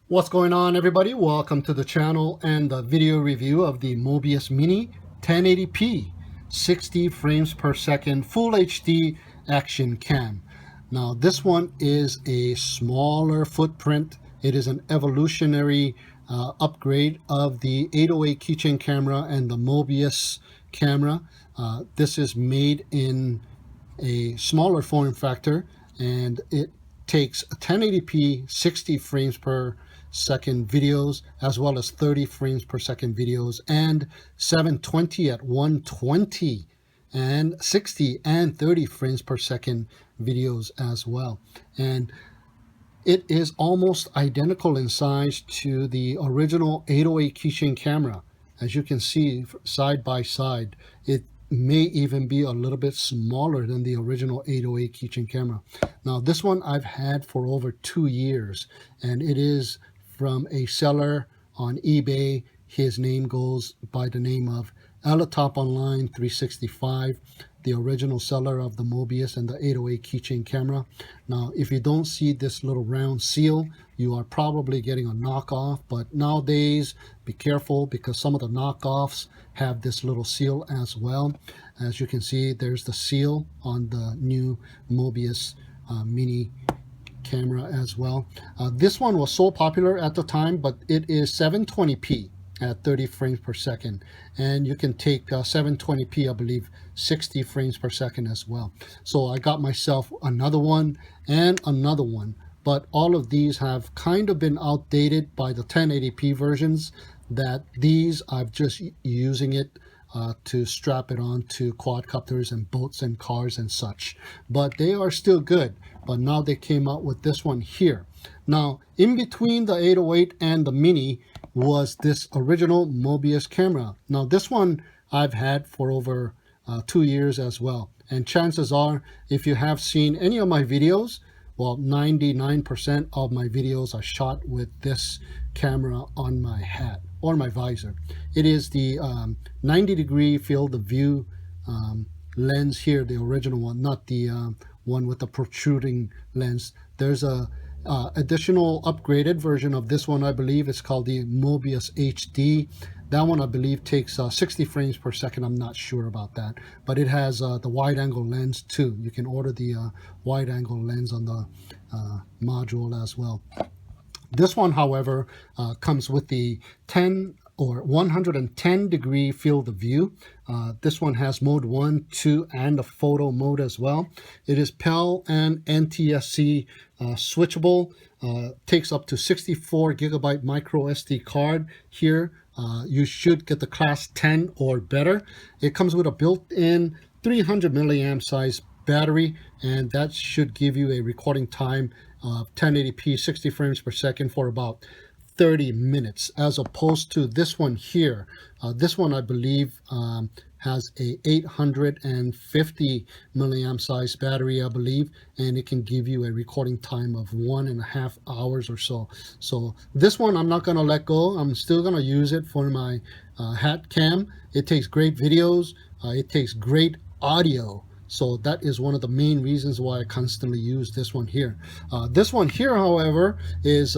What's going on, everybody? Welcome to the channel and the video review of the MOBIUS Mini 1080p 60 frames per second Full HD action cam. Now this one is a smaller footprint. It is an evolutionary upgrade of the 808 keychain camera and the MOBIUS camera. This is made in a smaller form factor, and it takes 1080p 60 frames per second videos, as well as 30 frames per second videos, and 720 at 120 and 60 and 30 frames per second videos as well. And it is almost identical in size to the original 808 keychain camera. As you can see side by side, it may even be a little bit smaller than the original 808 keychain camera. Now this one I've had for over 2 years, and it is from a seller on eBay. His name goes by the name of Elatop Online 365, the original seller of the MOBIUS and the 808 keychain camera. Now, if you don't see this little round seal, you are probably getting a knockoff, but nowadays be careful because some of the knockoffs have this little seal as well. As you can see, there's the seal on the new MOBIUS Mini camera as well. This one was so popular at the time, but it is 720p at 30 frames per second, and you can take 720p, I believe 60 frames per second as well. So I got myself another one and another one, but all of these have kind of been outdated by the 1080p versions. That these I've just using it to strap it on to quadcopters and boats and cars and such, but they are still good. But now they came out with this one here. Now in between the 808 and the Mini was this original MOBIUS camera. Now this one I've had for over 2 years as well, and chances are, if you have seen any of my videos, well, 99% of my videos are shot with this camera on my hat or my visor. It is the 90-degree field of view lens here, the original one, not the one with the protruding lens. There's a additional upgraded version of this one. I believe it's called the MOBIUS HD. That one I believe takes 60 frames per second. I'm not sure about that, but it has the wide angle lens too. You can order the wide angle lens on the module as well. This one, however, comes with the 10 or 110 degree field of view. This one has mode 1, 2, and a photo mode as well. It is PAL and NTSC switchable. Takes up to 64 gigabyte micro SD card here. You should get the class 10 or better. It comes with a built-in 300 milliamp size battery, and that should give you a recording time of 1080p 60 frames per second for about 30 minutes, as opposed to this one here. This one I believe has a 850 milliamp size battery, I believe, and it can give you a recording time of 1.5 hours or so. So this one I'm not going to let go. I'm still going to use it for my hat cam. It takes great videos. It takes great audio. So that is one of the main reasons why I constantly use this one here. This one here, however, is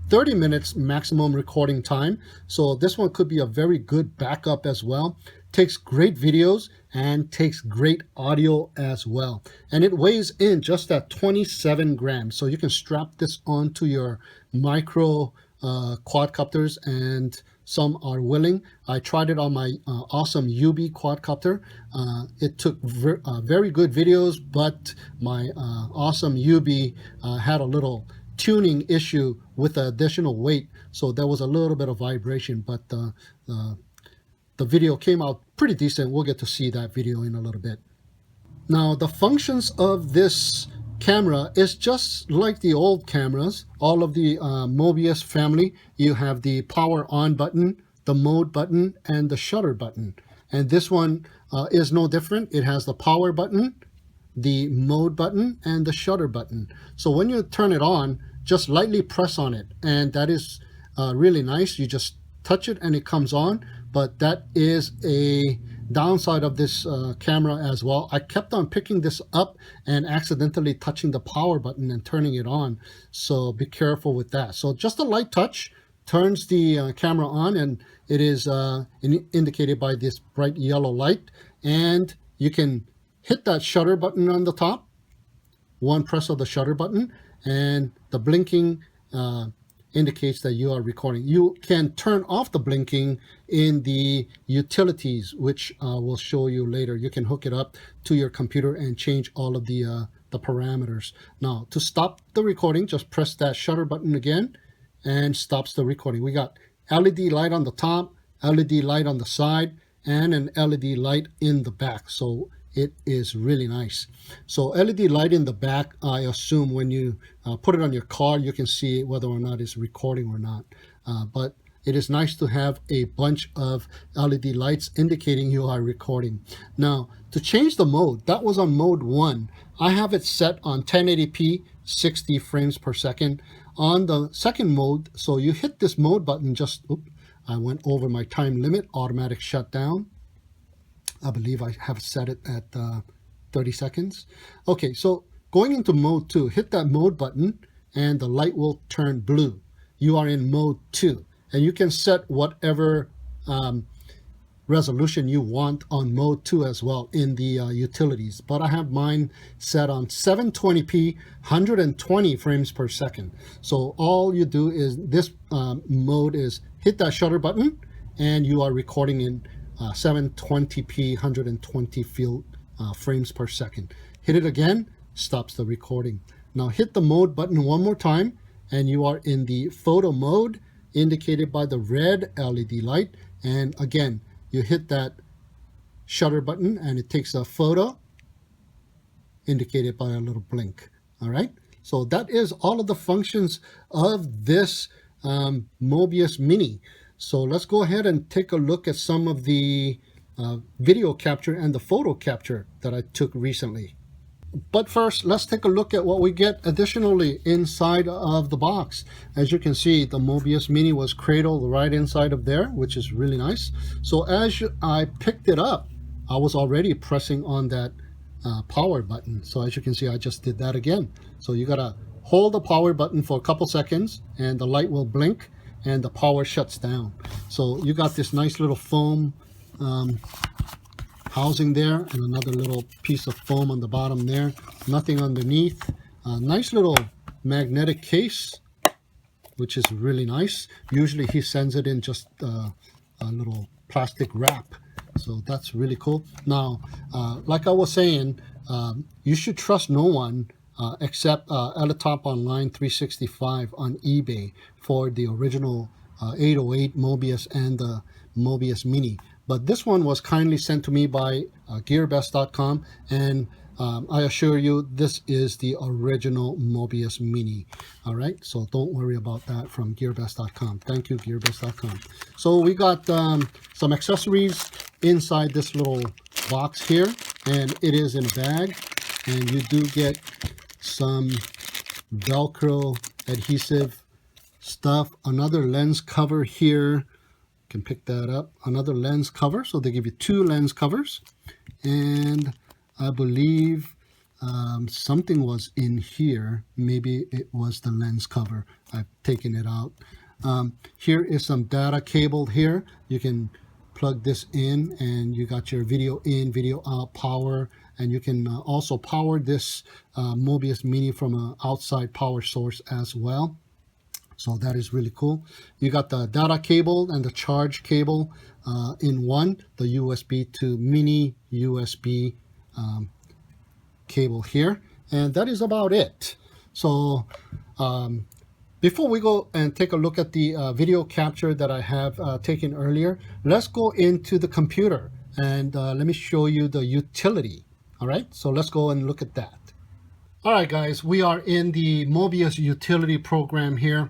30 minutes maximum recording time. So this one could be a very good backup as well. Takes great videos and takes great audio as well. And it weighs in just at 27 grams. So you can strap this onto your micro quadcopters, and some are willing. I tried it on my awesome youbi quadcopter. It took very good videos, but my awesome youbi had a little tuning issue with the additional weight, so there was a little bit of vibration, but the video came out pretty decent. We'll get to see that video in a little bit. Now the functions of this camera is just like the old cameras. All of the MOBIUS family, you have the power on button, the mode button, and the shutter button. And this one is no different. It has the power button, the mode button, and the shutter button. So when you turn it on, just lightly press on it, and that is really nice. You just touch it and it comes on, but that is a downside of this camera as well. I kept on picking this up and accidentally touching the power button and turning it on. So be careful with that. So just a light touch turns the camera on, and it is indicated by this bright yellow light. And you can hit that shutter button on the top, one press of the shutter button, and the blinking indicates that you are recording. You can turn off the blinking in the utilities, which we'll show you later. You can hook it up to your computer and change all of the parameters. Now, to stop the recording, just press that shutter button again and stops the recording. We got LED light on the top, LED light on the side, and an LED light in the back. So it is really nice. So LED light in the back, I assume when you put it on your car, you can see whether or not it's recording or not. But it is nice to have a bunch of LED lights indicating you are recording. Now, to change the mode, that was on mode 1. I have it set on 1080p, 60 frames per second. On the second mode, so you hit this mode button, I went over my time limit, automatic shutdown. I believe I have set it at 30 seconds. Okay, so going into mode 2, hit that mode button and the light will turn blue. You are in mode 2, and you can set whatever resolution you want on mode 2 as well in the utilities. But I have mine set on 720p, 120 frames per second. So all you do is this mode is hit that shutter button and you are recording in 720p, 120 frames per second. Hit it again, stops the recording. Now hit the mode button one more time and you are in the photo mode indicated by the red LED light. And again, you hit that shutter button and it takes a photo indicated by a little blink. All right, so that is all of the functions of this MOBIUS Mini. So let's go ahead and take a look at some of the video capture and the photo capture that I took recently. But first, let's take a look at what we get additionally inside of the box. As you can see, the MOBIUS Mini was cradled right inside of there, which is really nice. So as I picked it up, I was already pressing on that power button. So as you can see, I just did that again. So you gotta hold the power button for a couple seconds and the light will blink and the power shuts down. So you got this nice little foam housing there and another little piece of foam on the bottom there. Nothing underneath. Nice little magnetic case, which is really nice. Usually he sends it in just a little plastic wrap. So that's really cool. Now, like I was saying, you should trust no one except Eletop Online 365 on eBay for the original 808 MOBIUS and the MOBIUS Mini. But this one was kindly sent to me by gearbest.com, and I assure you this is the original MOBIUS Mini. All right, so don't worry about that from gearbest.com. Thank you, gearbest.com. So we got some accessories inside this little box here, and it is in a bag, and you do get some Velcro adhesive stuff, another lens cover here. Can pick that up, another lens cover. So they give you 2 lens covers, and I believe something was in here. Maybe it was the lens cover. I've taken it out. Here is some data cable here. You can plug this in and you got your video in, video out power, and you can also power this MOBIUS Mini from an outside power source as well. So that is really cool. You got the data cable and the charge cable in one, the USB to mini USB cable here. And that is about it. So before we go and take a look at the video capture that I have taken earlier, let's go into the computer and let me show you the utility. All right, so let's go and look at that. All right, guys, we are in the MOBIUS utility program here.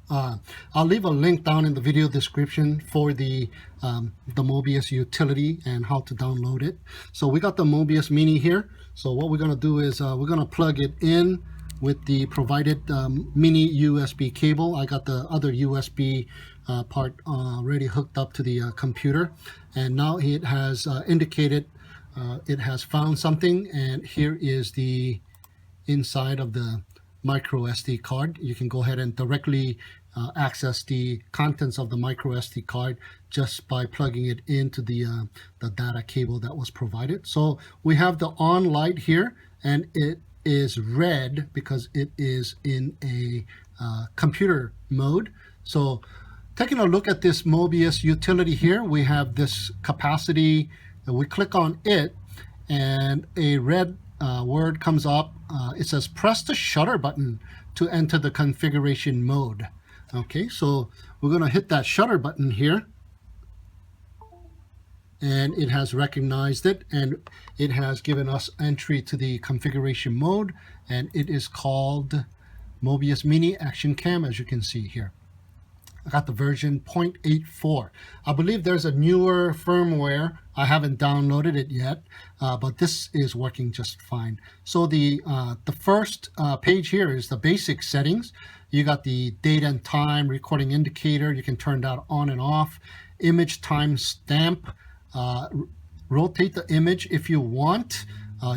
I'll leave a link down in the video description for the MOBIUS utility and how to download it. So we got the MOBIUS Mini here. So what we're going to do is we're going to plug it in with the provided mini USB cable. I got the other USB part already hooked up to the computer, and now it has indicated it has found something, and here is the inside of the micro SD card. You can go ahead and directly access the contents of the micro SD card just by plugging it into the data cable that was provided. So we have the on light here, and it is red because it is in a computer mode. So taking a look at this MOBIUS utility here, we have this capacity. We click on it, and a red word comes up. It says press the shutter button to enter the configuration mode. Okay, so we're going to hit that shutter button here, and it has recognized it, and it has given us entry to the configuration mode, and it is called MOBIUS Mini Action Cam, as you can see here. I got the version 0.84. I believe there's a newer firmware. I haven't downloaded it yet, but this is working just fine. So the first page here is the basic settings. You got the date and time, recording indicator. You can turn that on and off. Image time stamp. Rotate the image if you want.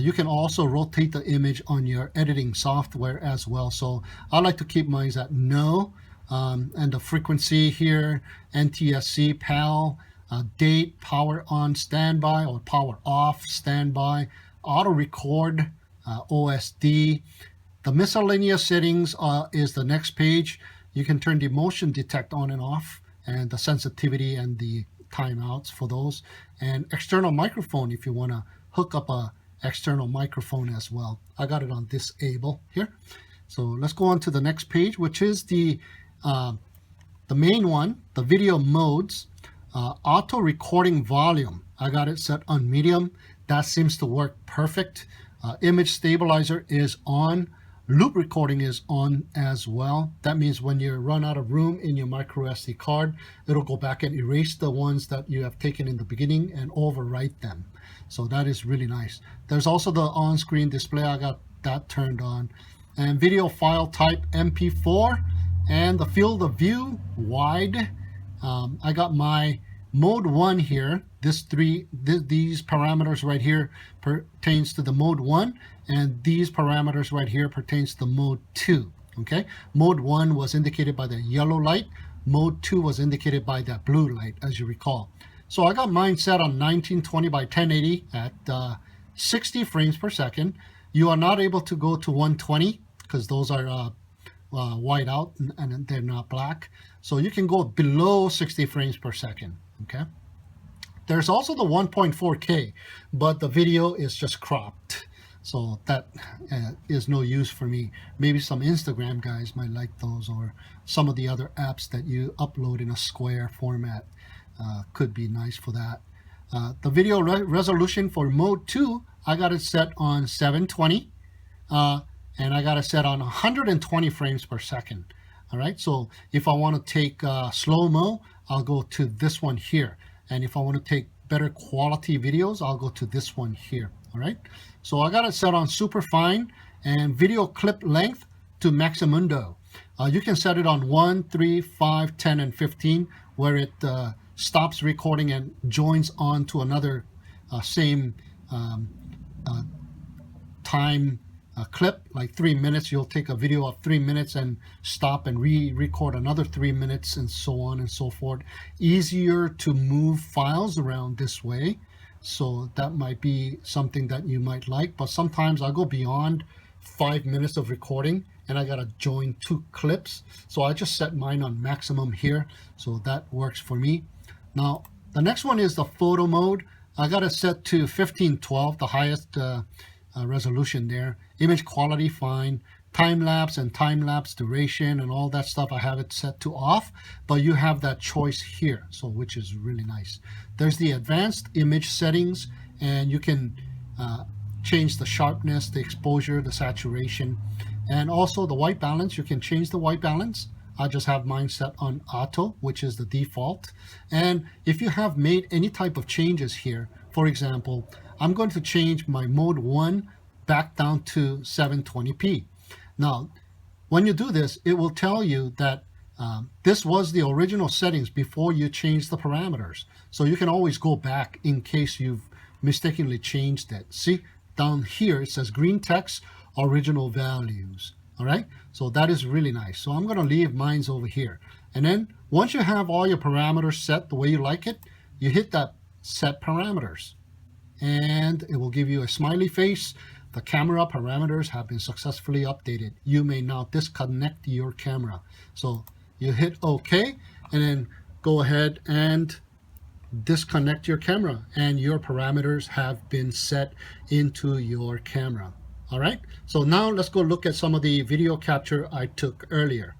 You can also rotate the image on your editing software as well. So I like to keep mine at no. And the frequency here, NTSC, PAL, date, power on standby or power off standby, auto record, OSD. The miscellaneous settings is the next page. You can turn the motion detect on and off, and the sensitivity and the timeouts for those, and external microphone if you want to hook up a external microphone as well. I got it on disable here. So let's go on to the next page, which is the main one, the video modes. Auto recording volume, I got it set on medium. That seems to work perfect. Image stabilizer is on. Loop recording is on as well. That means when you run out of room in your micro SD card, it'll go back and erase the ones that you have taken in the beginning and overwrite them. So that is really nice. There's also the on-screen display. I got that turned on. And video file type MP4, and the field of view wide. I got my mode 1 here. These parameters right here pertains to the mode 1, and these parameters right here pertains to mode 2. Okay, mode 1 was indicated by the yellow light. Mode 2 was indicated by that blue light, as you recall. So I got mine set on 1920 by 1080 at 60 frames per second. You are not able to go to 120 because those are white out and they're not black. So you can go below 60 frames per second. Okay. There's also the 1.4K, but the video is just cropped. So that is no use for me. Maybe some Instagram guys might like those, or some of the other apps that you upload in a square format could be nice for that. The video resolution for mode 2, I got it set on 720. And I got it set on 120 frames per second. All right, so if I want to take slow-mo, I'll go to this one here. And if I want to take better quality videos, I'll go to this one here. All right, so I got it set on super fine, and video clip length to maximundo. You can set it on 1, 3, 5, 10, and 15, where it stops recording and joins on to another same time clip, like 3 minutes. You'll take a video of 3 minutes and stop and re-record another 3 minutes, and so on and so forth. Easier to move files around this way, so that might be something that you might like. But sometimes I go beyond 5 minutes of recording and I gotta join 2 clips, so I just set mine on maximum here, so that works for me. Now the next one is the photo mode. I got it set to 1512, the highest resolution there. Image quality fine. Time-lapse and time-lapse duration and all that stuff, I have it set to off, but you have that choice here, so which is really nice. There's the advanced image settings, and you can change the sharpness, the exposure, the saturation, and also the white balance. You can change the white balance. I just have mine set on auto, which is the default. And if you have made any type of changes here, for example, I'm going to change my mode 1 back down to 720p. Now, when you do this, it will tell you that This was the original settings before you changed the parameters. So you can always go back in case you've mistakenly changed it. See, down here it says green text, original values. All right, so that is really nice. So I'm going to leave mine's over here. And then once you have all your parameters set the way you like it, you hit that set parameters. And it will give you a smiley face. The camera parameters have been successfully updated. You may now disconnect your camera. So you hit OK, and then go ahead and disconnect your camera, and your parameters have been set into your camera. All right, so now let's go look at some of the video capture I took earlier.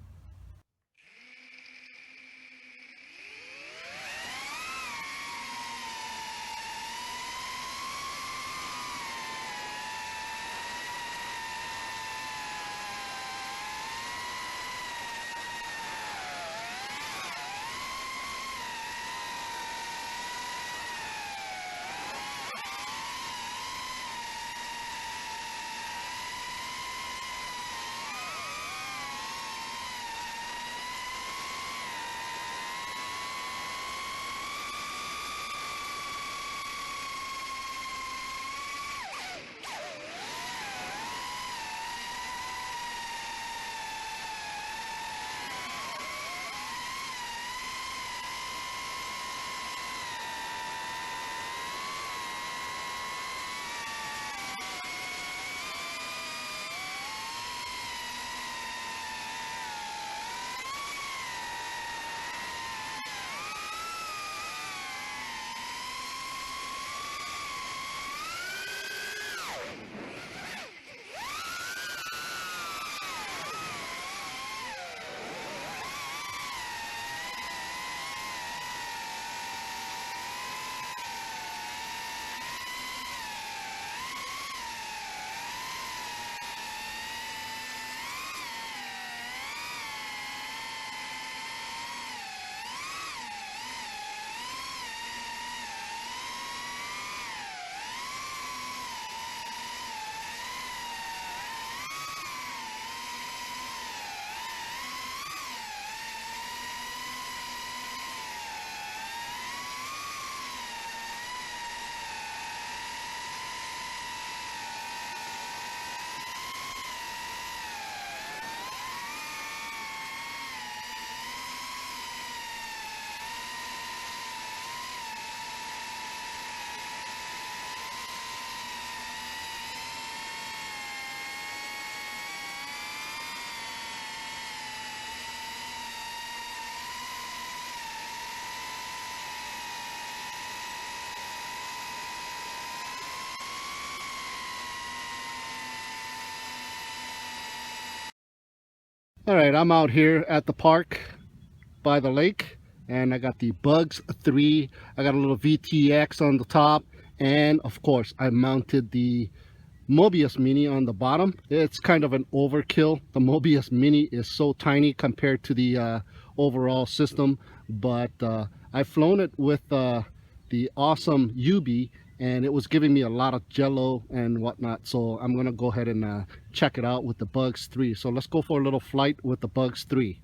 All right, I'm out here at the park by the lake, and I got the Bugs 3. I got a little VTX on the top, and of course I mounted the MOBIUS Mini on the bottom. It's kind of an overkill. The MOBIUS Mini is so tiny compared to the overall system, but I've flown it with the awesome youbi, and it was giving me a lot of jello and whatnot, so I'm gonna go ahead and check it out with the Bugs 3. So let's go for a little flight with the Bugs 3.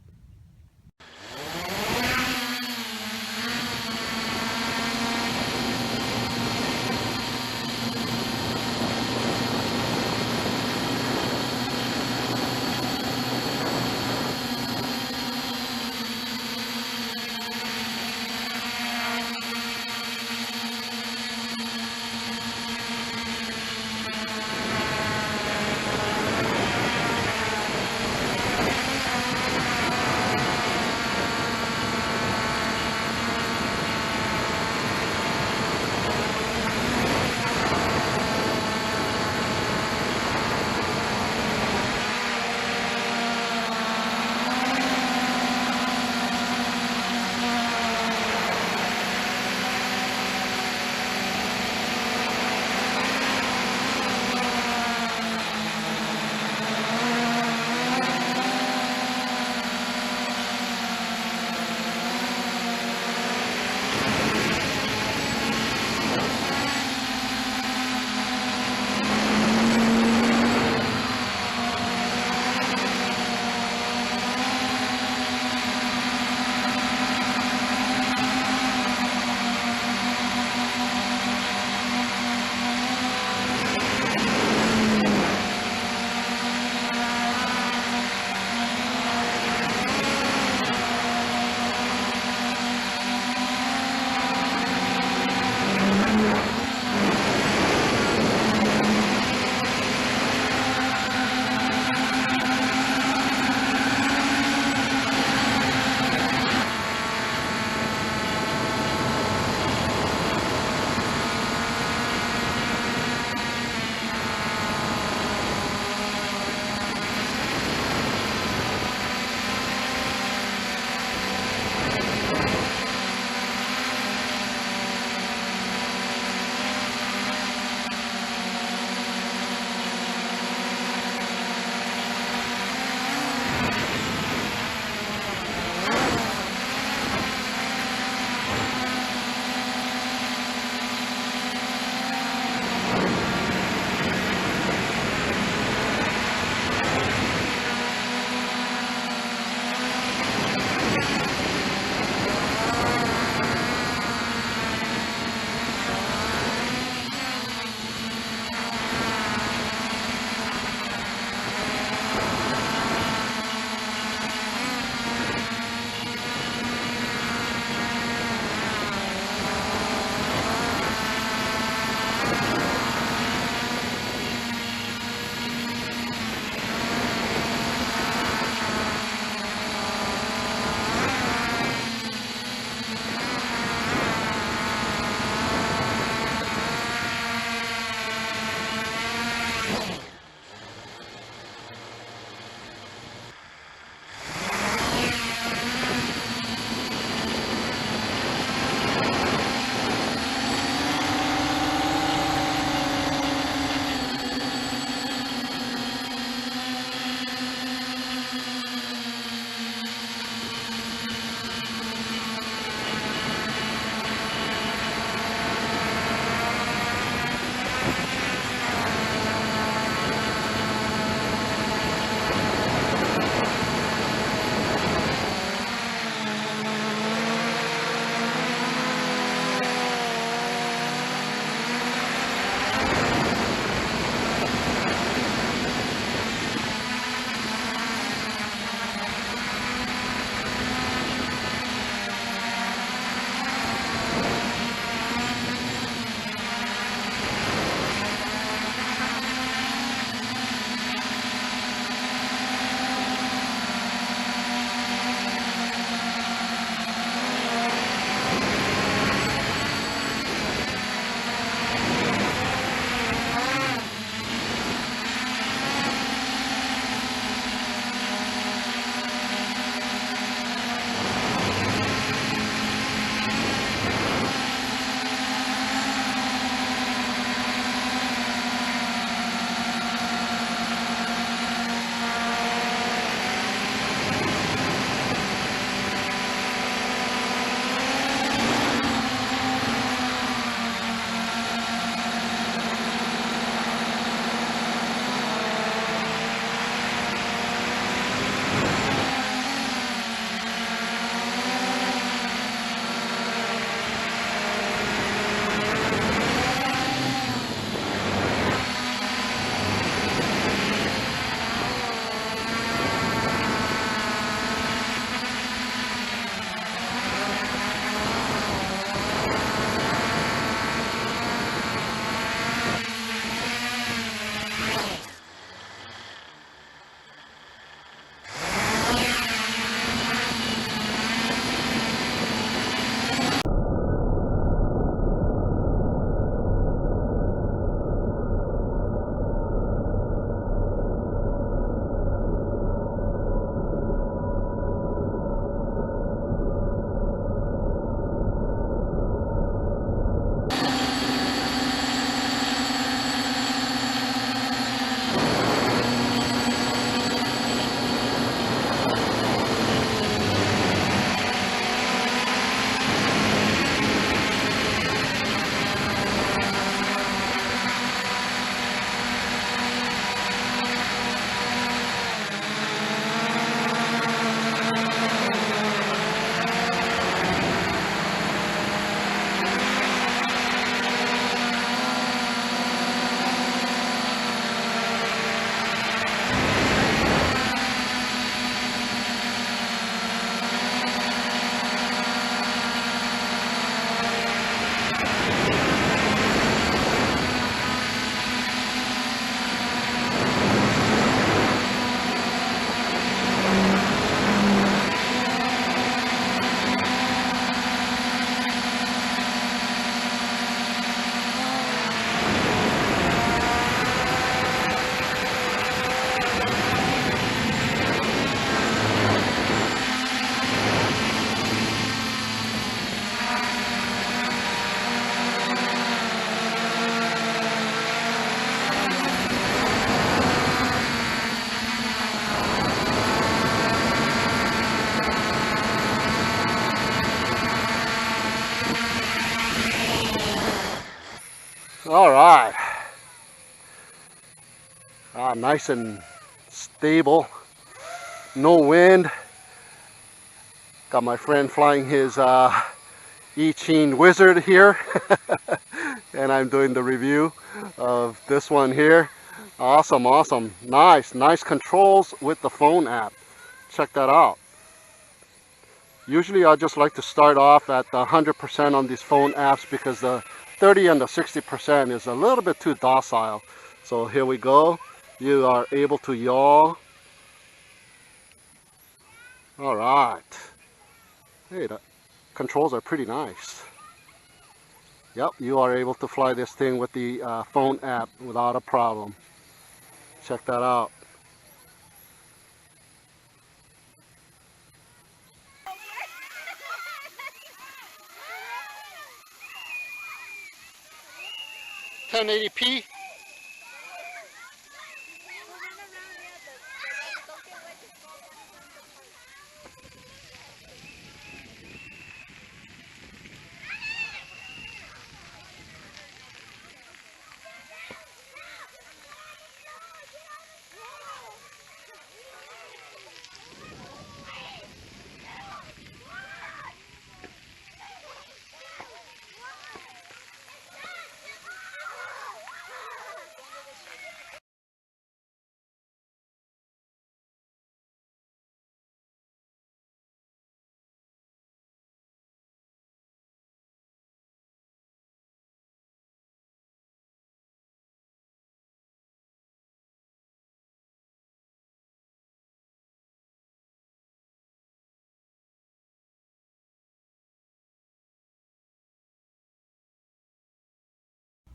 nice and stable, no wind. Got my friend flying his E-Chin Wizard here and I'm doing the review of this one here. Awesome, awesome. Nice controls with the phone app. Check that out. Usually I just like to start off at the 100% on these phone apps because the 30 and the 60% is a little bit too docile. So here we go. You are able to yaw. All right. Hey, the controls are pretty nice. Yep, you are able to fly this thing with the phone app without a problem. Check that out. $1080p.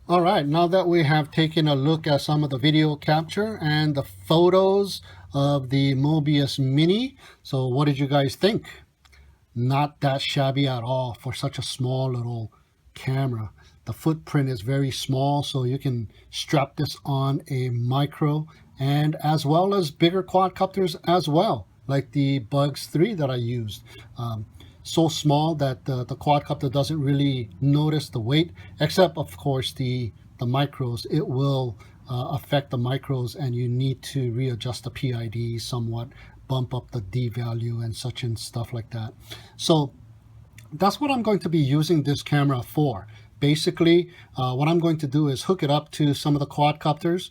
All right, now that we have taken a look at some of the video capture and the photos of the MOBIUS Mini, so what did you guys think? Not that shabby at all for such a small little camera. The footprint is very small, so you can strap this on a micro and as well as bigger quadcopters as well, like the Bugs 3 that I used. So small that the quadcopter doesn't really notice the weight, except of course the micros. It will affect the micros and you need to readjust the PID somewhat, bump up the D value and such and stuff like that. So that's what I'm going to be using this camera for. Basically, what I'm going to do is hook it up to some of the quadcopters,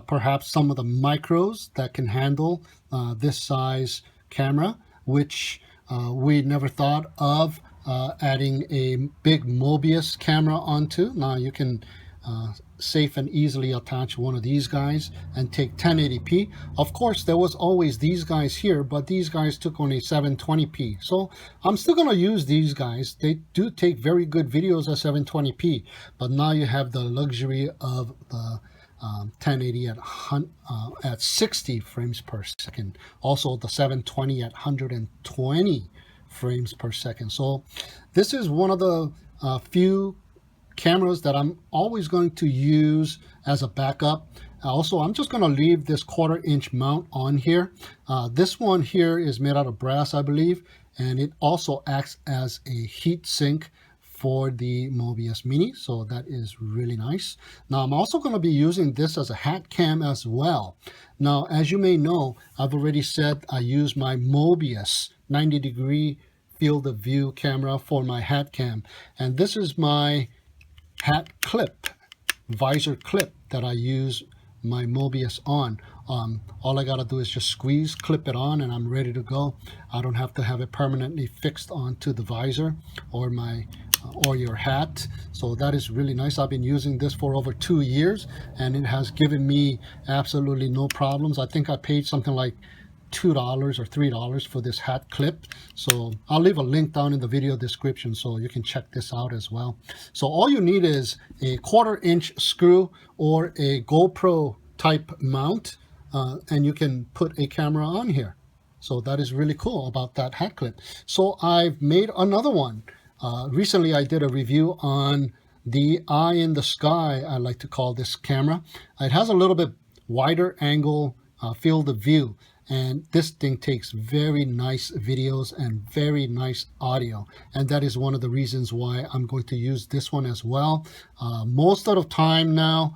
perhaps some of the micros that can handle this size camera, which we never thought of adding a big MOBIUS camera onto. Now you can safe and easily attach one of these guys and take 1080p. Of course, there was always these guys here, but these guys took only 720p. So I'm still going to use these guys. They do take very good videos at 720p, but now you have the luxury of the 1080 at 60 frames per second. Also the 720 at 120 frames per second. So this is one of the few cameras that I'm always going to use as a backup. Also, I'm just going to leave this 1/4 inch mount on here. This one here is made out of brass, I believe, and it also acts as a heat sink for the MOBIUS Mini, so that is really nice. Now I'm also going to be using this as a hat cam as well. Now, as you may know, I've already said I use my MOBIUS 90-degree field of view camera for my hat cam, and this is my hat clip, visor clip that I use my MOBIUS on. All I gotta do is just squeeze, clip it on, and I'm ready to go. I don't have to have it permanently fixed onto the visor or my or your hat. So that is really nice. I've been using this for over 2 years and it has given me absolutely no problems. I think I paid something like $2 or $3 for this hat clip. So I'll leave a link down in the video description so you can check this out as well. So all you need is a 1/4 inch screw or a GoPro type mount, and you can put a camera on here. So that is really cool about that hat clip. So I've made another one. Recently I did a review on the eye in the sky, I like to call this camera. It has a little bit wider angle field of view, and this thing takes very nice videos and very nice audio, and that is one of the reasons why I'm going to use this one as well. Most of the time now,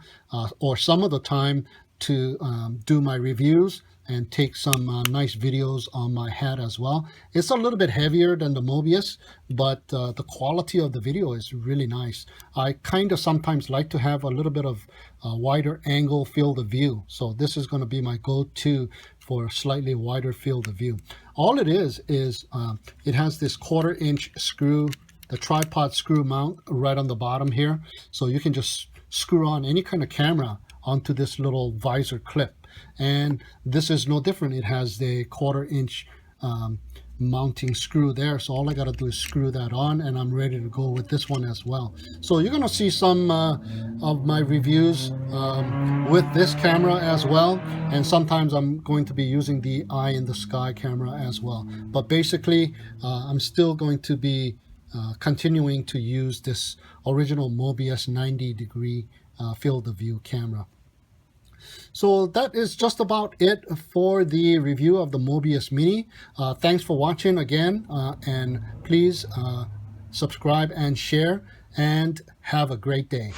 or some of the time, to do my reviews and take some nice videos on my head as well. It's a little bit heavier than the MOBIUS, but the quality of the video is really nice. I kind of sometimes like to have a little bit of wider angle field of view. So this is going to be my go-to for a slightly wider field of view. All it is it has this 1/4 inch screw, the tripod screw mount right on the bottom here. So you can just screw on any kind of camera onto this little visor clip. And this is no different. It has the 1/4 inch mounting screw there. So all I got to do is screw that on, and I'm ready to go with this one as well. So you're going to see some of my reviews with this camera as well. And sometimes I'm going to be using the eye in the sky camera as well. But basically, I'm still going to be continuing to use this original MOBIUS 90-degree field of view camera. So that is just about it for the review of the MOBIUS Mini. Thanks for watching again, and please subscribe and share, and have a great day.